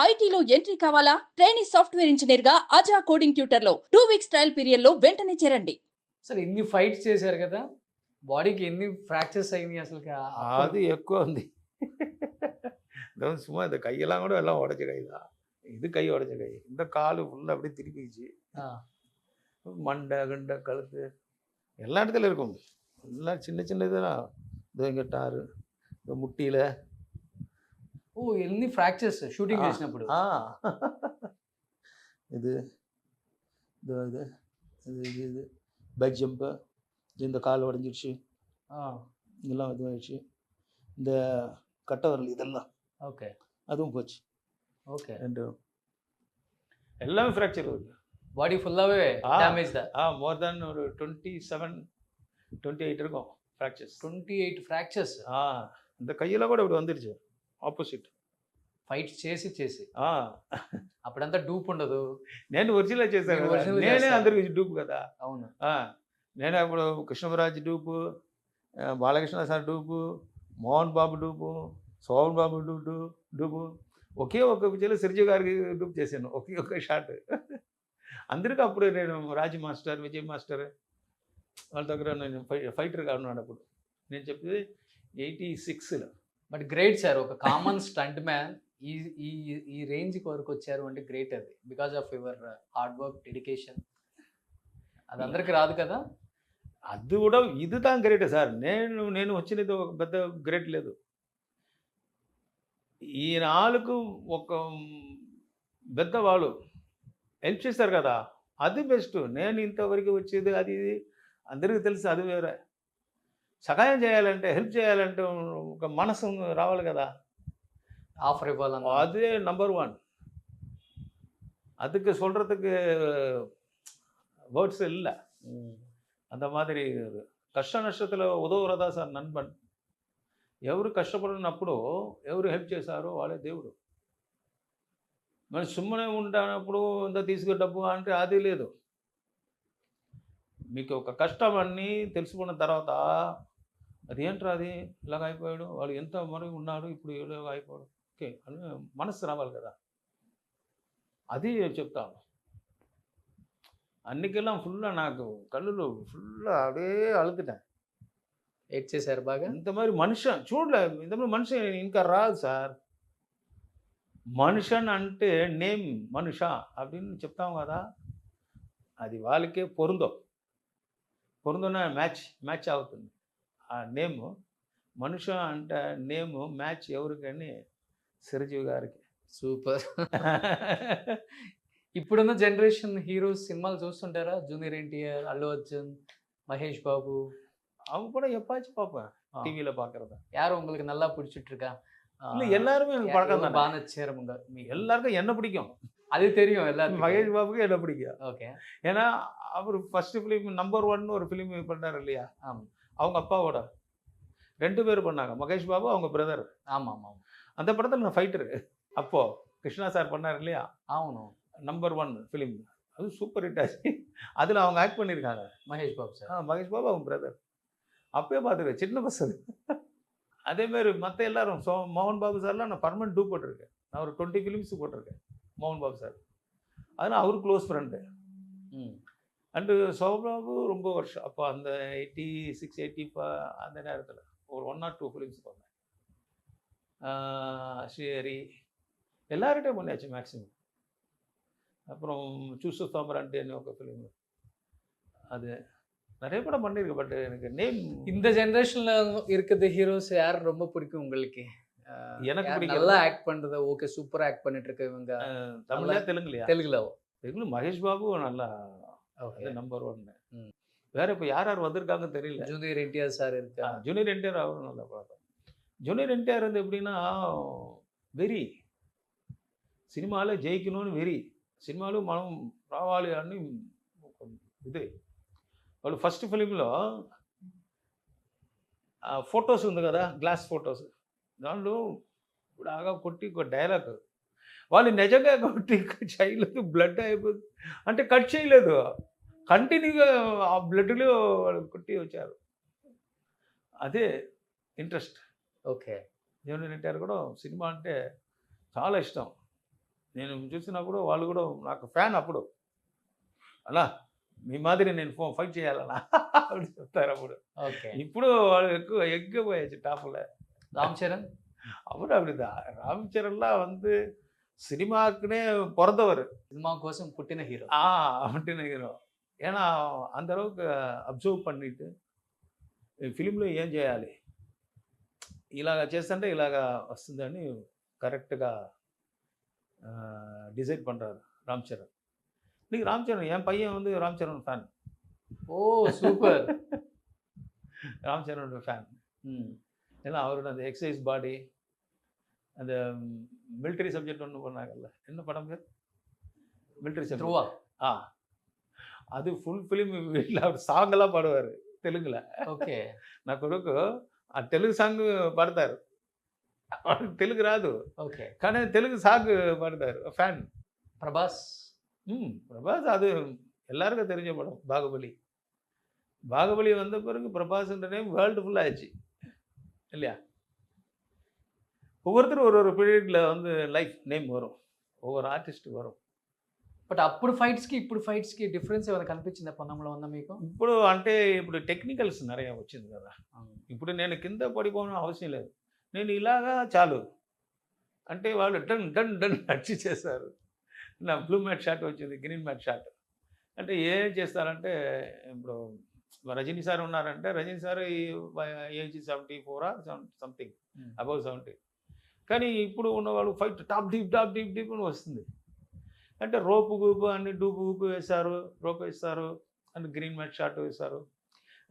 ఐటీలో ఎంట్రీ కావాలా? Trainee software engineer గా అజా కోడింగ్ ట్యూటర్ లో 2 వీక్స్ ట్రయల్ పీరియడ్ లో వెంటనే చేరండి. అసలు ఇన్ని ఫైట్స్ చేశారు కదా! బాడీకి ఎన్ని ఫ్రాక్చర్స్ అయినాయి அசலுக்கு அது ఎక్కువ ఉంది. சும்மா இந்த கையெல்லாம் கூட எல்லாம் உடைச்ச கை தான். இது கை உடைச்ச கை. இந்த காலு ஃபுல்லா அப்படியே திருப்பிச்சு. மண்டை கண்டை கழுத்து எல்லா இடத்துல இருக்கும். எல்லாம் சின்ன சின்ன இதெல்லாம் இதோ இங்கே டாரு இந்த முட்டியில். ఓ ఎన్ని ఫ్రాక్చర్స్ షూటింగ్ చేసినప్పుడు. இது இது இது இது இது இது பைக் ஜம்ப்பு இந்த கால் உடஞ்சிடுச்சு, இதெல்லாம் இதுவாகிடுச்சு. இந்த கட்டை வரல இதெல்லாம் ஓகே அதுவும் போச்சு. ஓகே ரெண்டு எல்லாமே ஃப்ராக்சர் வருது. பாடி ஃபுல்லாகவே டேமேஜ் தான். மோர் தென் ஒரு 28 இருக்கும் ஃப்ராக்சர்ஸ். 28 ఫ్రాక్చర్స్. இந்த கையில் கூட இப்படி வந்துடுச்சு ఆపోజిట్ ఫైట్స్ చేసి అప్పుడంతా డూప్ ఉండదు. నేను ఒరిజినల్ చేశాను, నేనే అందరికి డూప్ కదా. అవును, నేను అప్పుడు Krishnaraj dupe, Balakrishna sir dupe, Mohan Babu dupe, Sohan Babu dupe, ఒకే ఒక పిక్చర్లో చిరంజీవి గారికి డూప్ చేశాను, ఒకే ఒక షాట్. అందరికీ అప్పుడు నేను రాజు మాస్టర్, విజయ్ మాస్టర్ వాళ్ళ దగ్గర నేను ఫైటర్గా ఉన్నాడు. అప్పుడు నేను చెప్పేది 86లో. బట్ గ్రేట్ సార్, ఒక కామన్ స్టంట్ మ్యాన్ ఈ ఈ ఈ రేంజ్కి వరకు వచ్చారు అంటే గ్రేట్. అది because of your hard work, dedication. అది అందరికి రాదు కదా. అది కూడా ఇది తాను గ్రేట్ సార్. నేను వచ్చినది ఒక పెద్ద గ్రేట్ లేదు. ఈ నాలుగు ఒక పెద్ద వాళ్ళు హెల్ప్ చేస్తారు కదా, అది బెస్ట్. నేను ఇంతవరకు వచ్చేది అది ఇది అందరికీ తెలుసు, అది వేరే. సహాయం చేయాలంటే, హెల్ప్ చేయాలంటే ఒక మనసు రావాలి కదా, ஆஃபர் இவ்வாலாம். அது நம்பர் 1. அதுக்கு சொல்கிறதுக்கு வேர்ட்ஸ் இல்லை. அந்த மாதிரி కష్ట నష్టத்தில் ఉదవురదా సార్ నన్బన్. ఎవరు కష్టపడినప్పుడు ఎవరు హెల్ప్ చేశారో వాళ్ళే దేవుడు. మరి సుమ్మనే ఉంటున్నప్పుడు ఇంత తీసుకు డబ్బు అంటే అది లేదు. మీకు ఒక కష్టం అన్నీ తెలుసుకున్న తర్వాత అది ఏంట్రా అది ఇలాగ అయిపోయాడు, వాళ్ళు ఎంత మరి ఉన్నాడు, ఇప్పుడు ఇలాగ అయిపోయాడు, ఓకే అని మనసు రావాలి కదా. అది చెప్తాను. అన్నికెళ్ళాం ఫుల్, నాకు కళ్ళు ఫుల్ అడే అழுதுட்டேன். ఏడ్చేశారు బాగా. ఇంత మరి మనిషి చూడలే, ఇంత మనిషి ఇంకా రాదు సార్. మనుషన్ అంటే నేమ్ మనుష அப்படின்னு చెప్తాం కదా, అది వాళ్ళకే పొరుందోనే మ్యాచ్ అవుతుంది. ఆ నేమ్ మనుష అంటే నేమ్ మ్యాచ్ ఎవరికని చిరంజీవి గారికి. సూపర్. ఇప్పుడున్న జనరేషన్ హీరోస్ సినిమాలు చూస్తుంటారా? జూనియర్ ఎన్టీఆర్, అల్లు అర్జున్, మహేష్ బాబు. அவங்க கூட எப்பாச்சும் பார்ப்பேன் டிவியில் பார்க்குறத. யாரும் உங்களுக்கு நல்லா பிடிச்சிட்டு இருக்கா? இல்லை, எல்லாருமே எனக்கு பழக்கம் தான். பானச்சேரமுங்க எல்லாருக்கும் என்ன பிடிக்கும் அது தெரியும். எல்லாரும் மகேஷ் பாபுக்கு என்ன பிடிக்கும். ஓகே. ஏன்னா அவர் ஃபர்ஸ்ட் ஃபிலிம் நம்பர் 1 ஒரு ஃபிலிம் பண்ணார் இல்லையா. ஆமாம். அவங்க அப்பாவோட 2 பேர் பண்ணாங்க, மகேஷ் பாபு அவங்க பிரதர். ஆமாம் ஆமாம். அந்த படத்தில் நான் ஃபைட்டரு. அப்போ கிருஷ்ணா சார் பண்ணார் இல்லையா. ஆமாம். நம்பர் 1 ஃபிலிம் அது சூப்பர் ஹிட் ஆச்சு. அதில் அவங்க ஆக்ட் பண்ணியிருக்காங்க, மகேஷ் பாபு சார். மகேஷ் பாபு அவங்க பிரதர். அப்பயே பார்த்துருக்கேன், சின்ன பசங்க. அதேமாரி மற்ற எல்லாரும் மோகன் பாபு சார்லாம் நான் பர்மனெண்ட் டூ போட்டிருக்கேன். நான் ஒரு 20 ஃபிலிம்ஸு போட்டிருக்கேன் மோகன் பாபு சார். அதனால் அவரு க்ளோஸ் ஃப்ரெண்டு. அண்டு சோபாபு ரொம்ப வருஷம். அப்போ அந்த 86, 85 அந்த நேரத்தில் ஒரு 1 or 2 ஃபிலிம்ஸ் பண்ணேன். ஸ்ரீஹரி எல்லார்கிட்டையும் பண்ணியாச்சு மேக்ஸிமம். அப்புறம் చూసు తోమరంటే ఒక ఫిలిం, அது நிறைய படம் பண்ணியிருக்கு. பட் எனக்கு நேம் இந்த ஜெனரேஷன்ல இருக்கிற ஹீரோஸ் யார் ரொம்ப பிடிக்கும் உங்களுக்கு? எனக்கு பிடிக்கும், நல்லா ஆக்ட் பண்றது. ஓகே, சூப்பரா ஆக்ட் பண்ணிட்டு இருக்கவங்க தமிழ்ல தெலுங்குலையா? தெலுங்கு மகேஷ் பாபு நல்லா நம்பர் 1. வேற இப்போ யார் வந்திருக்காங்கன்னு தெரியல. ஜூனியர் என்டிஆர் சார் இருக்கா? ஜூனியர் என்டிஆர் அவரும் நல்லா பார்ப்பேன். ஜூனியர் என்டிஆர் வந்து எப்படின்னா வெறி, సినిమాలో జయించணும்னு వెరీ, సినిమాలో మనం రావాలి అని ఇది. వాళ్ళు ఫస్ట్ ఫిలింలో ఫొటోస్ ఉంది కదా, గ్లాస్ ఫొటోస్, దాంట్లో బాగా కొట్టి ఒక డైలాగ్, వాళ్ళు నిజంగా కొట్టి చేయలేదు, బ్లడ్ అయిపోతుంది అంటే కట్ చేయలేదు, కంటిన్యూగా ఆ బ్లడ్లో వాళ్ళు కొట్టి వచ్చారు. అదే ఇంట్రెస్ట్. ఓకే. జూనియర్ ఎన్టీఆర్ కూడా సినిమా అంటే చాలా ఇష్టం. నేను చూసినప్పుడు వాళ్ళు కూడా నాకు ఫ్యాన్ అప్పుడు. అలా మీ మాదిరి నేను ఫైట్ చేయాలన్నా అని చెప్తారు అప్పుడు. ஓகே. ఇప్పుడు వాళ్ళు ఎక్కిపోయాச்சு டாப்ல. ராம் சரண் அவர் அப்படிதான். ராம் சரண்லாம் வந்து సినిమాకునే పొరదవరు. సినిమా కోసం పుట్టిన హీరో. పుట్టిన హీరో. ఏనా అంత அளவுக்கு అబ్జర్వ్ பண்ணிட்டு ఫిలింలో ఏం చేయాలి, ఇలాగ చేస్తుంటే ఇలాగ వస్తుందని కరెక్ట్గా டிசைட் பண்ணுறாரு ராம் சரண். இன்னைக்கு ராம் சரண் என் பையன் வந்து ராம் சரண் ஃபேன். ஓ சூப்பர். ராம் சரணோட ஃபேன். ஏன்னா அவரோட அந்த எக்ஸசைஸ் பாடி, அந்த மிலிட்டரி சப்ஜெக்ட் ஒன்று பண்ணாங்கல்ல, என்ன படம் பேர்? மிலிட்டரி த்ருவா. சப்ஜெக்ட். அது ఫుల్ ఫిలిం వీటిలో அவர் సాంగ్லாம் పాడవారు తెలుగులో. ఓకే. నా కొడుకు ఆ తెలుగు సాంగ్ పాడతారు. తెలుగు రాదు, ఓకే, కానీ తెలుగు సాంగ్ పాడతారు. ఫ్యాన్ ప్రభాస్. பிரபாஸ் அது எல்லாருக்கும் தெரிஞ்ச படம் பாகுபலி. பாகுபலி வந்த பிறகு பிரபாஸ்ன்ற நேம் வேர்ல்டு ஃபுல்லாக ஆச்சு இல்லையா? ஒவ்வொருத்தரும் ஒரு பீரியடில் வந்து லைஃப் நேம் வரும், ஒவ்வொரு ఆర్టిస్ట్కి వரும். బట్ అప్పుడు ఫైట్స్కి ఇప్పుడు ఫైట్స్కి డిఫరెన్స్ ఏమైనా కనిపించిందా పొన్నంలో ఉందా మీకు? ఇప్పుడు అంటే ఇప్పుడు టెక్నికల్స్ நிறைய వచ్చింది కదా. ఇప్పుడు నేను కింద పడిపోవడం అవసరం లేదు, నేను ఇలాగా చాలు అంటే వాళ్ళు డన్ డన్ డన్ నడిచి చేస్తారు. నా బ్లూ మ్యాట్ షాట్ వచ్చింది, గ్రీన్ మ్యాట్ షాట్ అంటే ఏం చేస్తారంటే, ఇప్పుడు రజనీ సార్ ఉన్నారంటే Rajini sir age 74 something, above 70. కానీ ఇప్పుడు ఉన్నవాళ్ళు ఫైట్ టాప్ డీప్ అని వస్తుంది. అంటే రోపు గూపు అన్ని డూపు గూపు వేశారు, రోపు వేస్తారు అండ్ గ్రీన్ మ్యాట్ షాట్ వేశారు.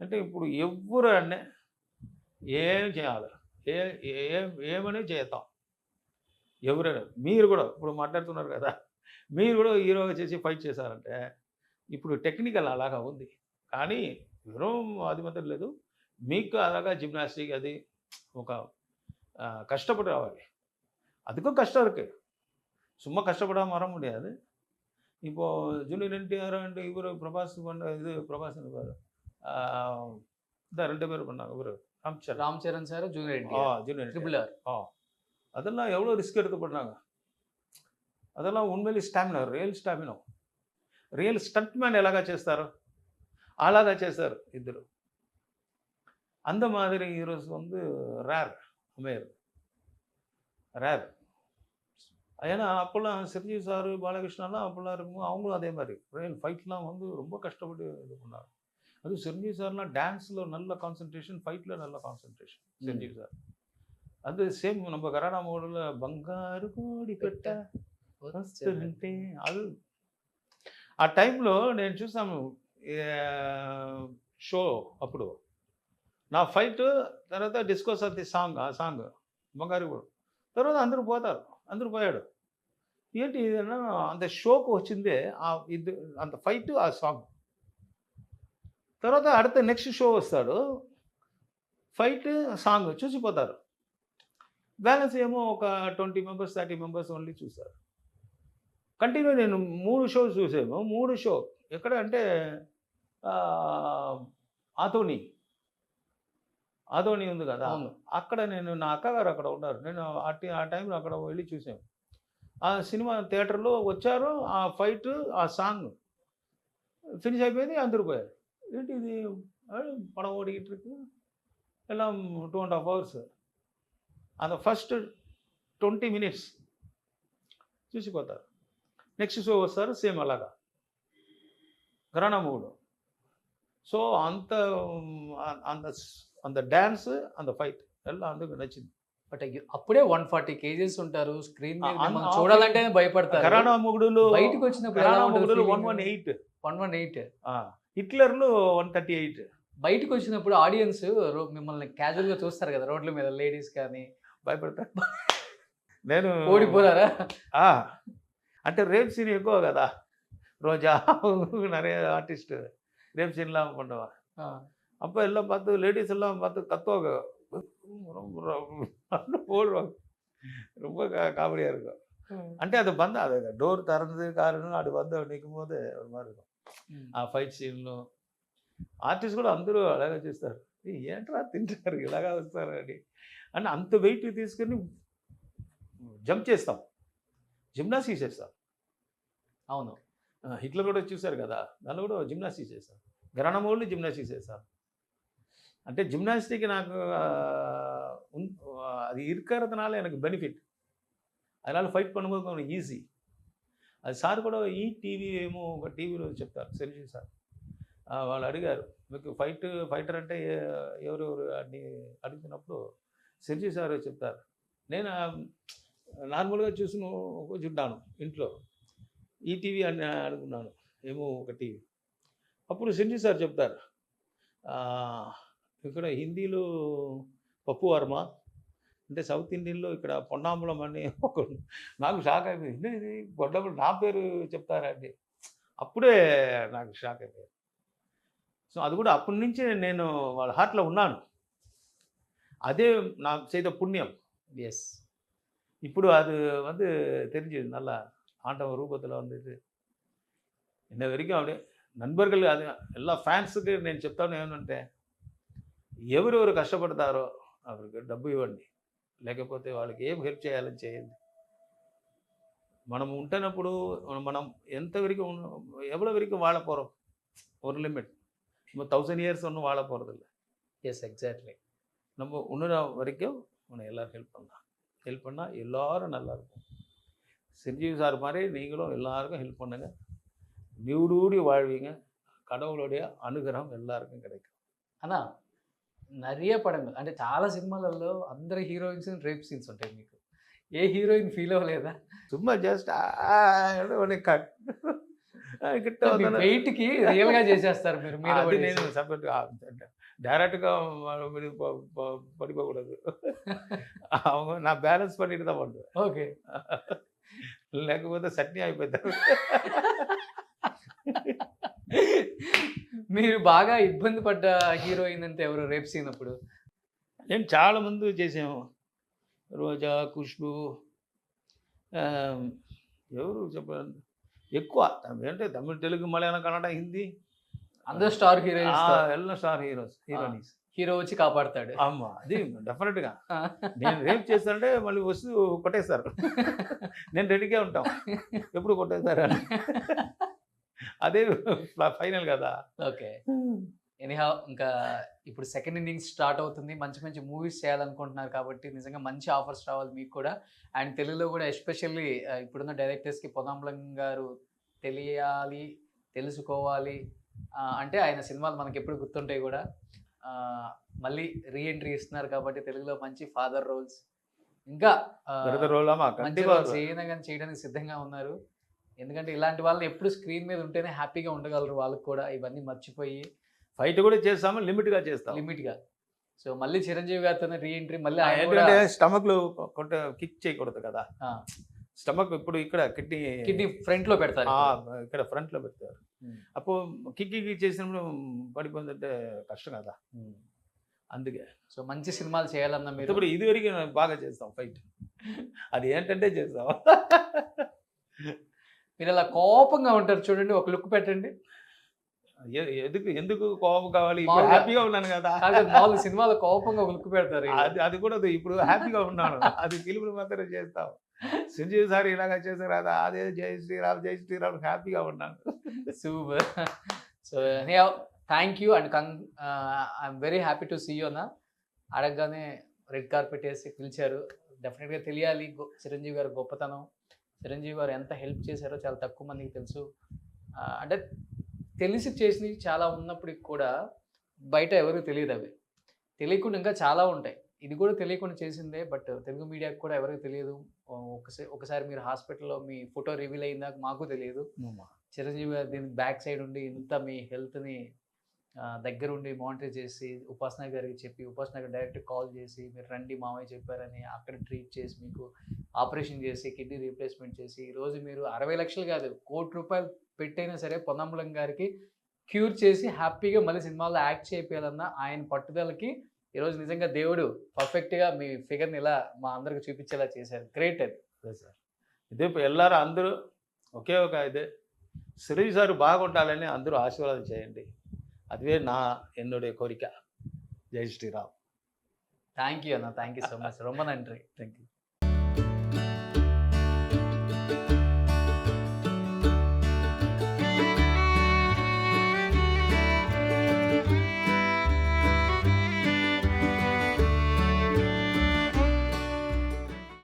అంటే ఇప్పుడు ఎవ్వరు అన్నీ ఏం చేయాలి, ఏమని చేద్దాం ఎవరైనా. మీరు కూడా ఇప్పుడు మాట్లాడుతున్నారు కదా, మీరు కూడా హీరోగా చేసి ఫైట్ చేశారంటే ఇప్పుడు టెక్నికల్ అలాగా ఉంది. కానీ వెறும் అది మాత్రం లేదు, మీకు అలాగా జిమ్నాస్టిక్ అది ఒక కష్టపడి రావాలి. அதுக்கும் கஷ்டம் இருக்குது, சும்மா கஷ்டப்படாமல் வர முடியாது. இப்போது ஜூனியர் என்டிஆர் அண்ட் இவர் பிரபாஸ் பண்ண இது பிரபாஸ் பாரு இந்த 2 பேர் பண்ணாங்க. இவர் Ram Charan sir, junior junior triple R. அதெல்லாம் எவ்வளோ ரிஸ்க் எடுத்து பண்ணாங்க. அதெல்லாம் உண்மையிலே stamina, real stamina. Real stunt man ఎలాగా చేస్తారు అలాగా చేశారు ఇద్దరు. அந்த மாதிரி ஹீரோஸ் வந்து ரேர் அமையர் ரேர். ஏன்னா அப்போல்லாம் சிரஞ்சீவி சார், பாலகிருஷ்ணாலாம் அப்போல்லாம் இருக்கும்போது அவங்களும் அதே மாதிரி ரியல் ஃபைட்லாம் வந்து ரொம்ப கஷ்டப்பட்டு இது பண்ணாங்க. அதுவும் சிரஞ்சீவி சார்லாம் டான்ஸில் நல்ல கான்சன்ட்ரேஷன், ஃபைட்டில் நல்ல கான்சன்ட்ரேஷன் சிரஞ்சீவி சார். அது సేమ్ நம்ம కరానా మోడల్లో బంగారు కోడి పెట్ట వస్తుంటే అది ఆ టైంలో నేను చూసాను షో. అప్పుడు నా ఫైట్ తర్వాత డిస్కోస్ ఆఫ్ ది సాంగ్, ఆ సాంగ్ బంగారు తర్వాత అందరూ పోతారు, అందరూ పోయాడు. ఏంటి ఏదన్నా అంత షోకు వచ్చిందే ఇది అంత ఫైట్, ఆ సాంగ్. తర్వాత அடுத்த నెక్స్ట్ షో వస్తాడు, ఫైట్ సాంగ్ చూసిపోతారు. బ్యాలెన్స్ ఏమో ఒక 20 మెంబర్స్ 30 మెంబర్స్ ఓన్లీ చూస్తారు. కంటిన్యూ నేను 3 షోస్ చూసాను. 3 షో ఎక్కడ అంటే ఆదోని ఉంది కదా, అక్కడ నేను నా అక్కగారు అక్కడ ఉన్నారు. నేను ఆ టైంలో అక్కడ వెళ్ళి చూసాను. ఆ సినిమా థియేటర్లో వచ్చారు, ఆ ఫైట్, ఆ సాంగ్ ఫినిష్ అయిపోయింది, అందరూ పోయారు. ఏంటి ఇది పடம் ఓడికిட்டு இருக்கு எல்லாம் 2.5 hours. அந்த ఫస్ట్ 20 minutes చూసిపోతారు. నెక్స్ట్ షో వస్తారు, సేమ్ అలాగా ఘరానా మూడు. సో అంత అంత డ్యాన్స్, అంత ఫైట్ ఎல்லாம் అందుకు నచ్చింది. బట్ అప్పుడే 140 kgs ఉంటారు స్క్రీన్ మీద, చూడాలంటే భయపడతారు. ఘరానా మొగుడులు బయటకు వచ్చినప్పుడు 118, హిట్లర్లు 138. బయటకు వచ్చినప్పుడు ఆడియన్స్ మిమ్మల్ని క్యాజువల్గా చూస్తారు కదా రోడ్ల మీద, లేడీస్ కానీ భయపడతారు. నేను ఓడిపోయారా అంటే రేప్ సీన్ ఎక్కువ కదా, రోజా நிறைய ஆர்டிஸ்ட் ரேப் சீன்லாம் பண்ணுவாங்க. அப்போ எல்லாம் பார்த்து லேடிஸ் எல்லாம் பார்த்து கத்துவாங்க, ஓடுவாங்க. ரொம்ப காமெடியாக இருக்கும். అంటే అది బంద్, అది డోర్ తెరంది కారణం అది బంద్ నిற்கும் போது ஒரு மாதிரி இருக்கும். ఆ ఫైట్ సీన్లో ఆర్టిస్ట్ కూడా అందరూ అలాగే చేస్తారు. ఏంట్రా తింటారు ఇలాగా వస్తారు అని. అండ్ అంత వెయిట్ తీసుకొని జంప్ చేస్తాం. జిమ్నాస్టిక్స్ చేస్తాను. అవును. హిట్లర్ కూడా చూశారు కదా, దానిలో కూడా జిమ్నాస్టిక్స్ చేస్తాను. గరణమోళ్ళు జిమ్నాస్టిక్స్ చేస్తాను. అంటే జిమ్నాస్టిక్ నాకు அது இருக்கிறதுனால எனக்கு பெனிஃபிட். அதனால் ஃபைட் பண்ணும்போது கொஞ்சம் ఈజీ. అది సార్ కూడా ఈ టీవీ ఏమో ఒక టీవీలో చెప్తారు, చిరంజీవి సార్. వాళ్ళు అడిగారు, మీకు ఫైటర్ అంటే ఎవరెవరు అని అడుగుతున్నప్పుడు చిరంజీవి సార్ చెప్తారు. నేను నార్మల్గా చూసుకుంటాను ఇంట్లో. ఈ టీవీ అని అనుకున్నాను, ఏమో ఒక టీవీ. అప్పుడు చిరంజీవి సార్ చెప్తారు, ఇక్కడ హిందీలో పప్పు వర్మ అంటే సౌత్ ఇండియన్లో ఇక్కడ పొన్నాంబలం అని ఒక, నాకు షాక్ అయిపోయింది. ఇది పొన్నాంబలం నా పేరు చెప్తారండి. అప్పుడే నాకు షాక్ అయిపోయింది. సో అది కూడా అప్పటి నుంచే నేను వాళ్ళ హార్ట్లో ఉన్నాను. అదే నాకు செய்த புண்ணியம். எஸ். ఇప్పుడు அது வந்து தெரிஞ்சது நல்லா, ஆண்டவன் ரூபத்தில் வந்துட்டு இன்ன வரைக்கும் அப்படியே నన్బర్గల్ అది ఎలా ఫ్యాన్స్కి నేను చెప్తాను ఏమంటే, ఎవరెవరు కష్టపడతారో அவருக்கு డబ్బు ఇవ్వండి, లేకపోతే వాళ్ళకి ఏం హెల్ప్ చేయాలని చేయండి. మనం ఉంటున్నప్పుడు మనం ఎంతవరకు எவ்வளோ வரைக்கும் வாழ போகிறோம், ஒரு லிமிட். நம்ம 1000 இயர்ஸ் ஒன்றும் வாழ போகிறதில்ல. Yes, exactly. நம்ம உணர வரைக்கும் உன்னை எல்லோரும் ஹெல்ப் பண்ணால் எல்லோரும் நல்லாயிருக்கும். சிரஞ்சீவி சார் மாதிரி நீங்களும் எல்லாருக்கும் ஹெல்ப் பண்ணுங்கள், நீடூடி வாழ்வீங்க, கடவுளுடைய అనుగ్రహం எல்லாருக்கும் கிடைக்கும். అన్నా நிறைய పడంగా అంటే చాలా సినిమాలలో అందరు హీరోయిన్స్ రేప్ సీన్స్ ఉంటాయి, మీకు ఏ హీరోయిన్ ఫీల్ అవ్వలేదా? சும்மா ஜஸ்ட் கட் వెయిట్కి రియల్గా చేసేస్తారు మీరు. అది నేను సపరేట్ డైరెక్ట్గా మీద పడిపోకూడదు. அவங்க நான் பேலன்ஸ் பண்ணிட்டு தான் பண்ணுவேன். ఓకే. లేకపోతే చట్నీ అయిపోతారు. మీరు బాగా ఇబ్బంది పడ్డ హీరోయిన్ అంటే ఎవరు రేప్ సీన్ అప్పుడు? నేను చాలా మంది చేసాము, రోజా, ఖుష్బు, ఎవరు చెప్పాలి ఎక్కువ అంటే తమిళ, తెలుగు, మలయాళం, కన్నడ, హిందీ అందరూ స్టార్ హీరోయిన్స్, ఎల్ల స్టార్ హీరోయిన్స్. హీరో వచ్చి కాపాడతాడు. అమ్మా అది డెఫినెట్గా. నేను రేప్ చేస్తానంటే మళ్ళీ వస్తూ కొట్టేస్తారు. నేను రెడీగా ఉంటాం, ఎప్పుడు కొట్టేస్తారు అని. అదే ఫైనల్ కదా. ఓకే. ఎనీహౌ ఇంకా ఇప్పుడు సెకండ్ ఇన్నింగ్స్ స్టార్ట్ అవుతుంది, మంచి మంచి మూవీస్ చేయాలనుకుంటున్నారు కాబట్టి నిజంగా మంచి ఆఫర్స్ రావాలి మీకు కూడా. అండ్ తెలుగులో కూడా ఎస్పెషల్లీ ఇప్పుడున్న డైరెక్టర్స్కి పొన్నాంబలం గారు తెలియాలి, తెలుసుకోవాలి అంటే ఆయన సినిమాలు మనకి ఎప్పుడు గుర్తుంటాయి కూడా. మళ్ళీ రీఎంట్రీ ఇస్తున్నారు కాబట్టి తెలుగులో మంచి ఫాదర్ రోల్స్, ఇంకా మంచి రోల్స్ ఏదైనా కానీ చేయడానికి సిద్ధంగా ఉన్నారు. ఎందుకంటే ఇలాంటి వాళ్ళని ఎప్పుడు స్క్రీన్ మీద ఉంటేనే హ్యాపీగా ఉండగలరు, వాళ్ళకి కూడా ఇవన్నీ మర్చిపోయి. ఫైట్ కూడా చేస్తాము, లిమిట్గా చేస్తాం, లిమిట్గా. సో మళ్ళీ చిరంజీవి గారితో రీఎంట్రీ, మళ్ళీ స్టమక్లో కిక్ చేయకూడదు కదా. స్టమక్ ఇప్పుడు ఇక్కడ కిడ్నీ ఫ్రంట్లో పెడతారు, ఇక్కడ ఫ్రంట్లో పెడతారు. అప్పుడు కిక్ చేసినప్పుడు పడిపోయిందంటే కష్టం కదా, అందుకే. సో మంచి సినిమాలు చేయాలన్నా మీరు ఇప్పుడు ఇదివరకు బాగా చేస్తాం ఫైట్, అది ఏంటంటే చేస్తాం. మీరు అలా కోపంగా ఉంటారు చూడండి, ఒక లుక్ పెట్టండి. ఎందుకు కోపం కావాలి, హ్యాపీగా ఉన్నాను కదా. సినిమాలో కోపంగా ఒక లుక్ పెడతారు, అది కూడా ఇప్పుడు హ్యాపీగా ఉన్నాను, అది ఫిల్మ్లు మాత్రమే చేస్తాం. సంజీవ్ సార్ ఇలాగా చేశారు కదా, అదే జై శ్రీరామ్ హ్యాపీగా ఉన్నాను. Super. So thank you and I'm very happy to see you అన్న. అడగగానే రెడ్ కార్పెట్ వేసి పిలిచారు. డెఫినెట్గా తెలియాలి చిరంజీవి గారి గొప్పతనం, చిరంజీవి గారు ఎంత హెల్ప్ చేశారో చాలా తక్కువ మందికి తెలుసు. అంటే తెలిసి చేసినవి చాలా ఉన్నప్పటికి కూడా బయట ఎవరికి తెలియదు, అవి తెలియకుండా ఇంకా చాలా ఉంటాయి. ఇది కూడా తెలియకుండా చేసిందే, బట్ తెలుగు మీడియాకి కూడా ఎవరికి తెలియదు. ఒకసారి మీరు హాస్పిటల్లో మీ ఫోటో రివీల్ అయిందాక మాకు తెలియదు. చిరంజీవి గారు దీనికి బ్యాక్ సైడ్ ఉండి ఇంత మీ హెల్త్ని దగ్గరుండి మానిటర్ చేసి ఉపాసన గారికి చెప్పి, ఉపాసన గారు డైరెక్ట్ కాల్ చేసి మీరు రండి మామయ్య చెప్పారని అక్కడ ట్రీట్ చేసి మీకు ఆపరేషన్ చేసి కిడ్నీ రీప్లేస్మెంట్ చేసి ఈరోజు మీరు 60 లక్షలు కాదు 1 కోటి రూపాయలు పెట్టైనా సరే పొన్నాంబలం గారికి క్యూర్ చేసి హ్యాపీగా మళ్ళీ సినిమాల్లో యాక్ట్ చేయాలన్న ఆయన పట్టుదలకి ఈరోజు నిజంగా దేవుడు పర్ఫెక్ట్గా మీ ఫిగర్ని ఇలా మా అందరికి చూపించేలా చేశారు. గ్రేట్ అది. అదే సార్, ఇదే ఎల్లారు అందరూ ఒకే ఒక ఇదే చిరంజీవి సార్ బాగుండాలని అందరూ ఆశీర్వాదం చేయండి, அதுவே நான் என்னுடைய கோரிக்கை. ஜெய் ஸ்ரீராம். தேங்க்யூ அண்ணா, தேங்க்யூ ஸோ மச், ரொம்ப நன்றி. தேங்க்யூ.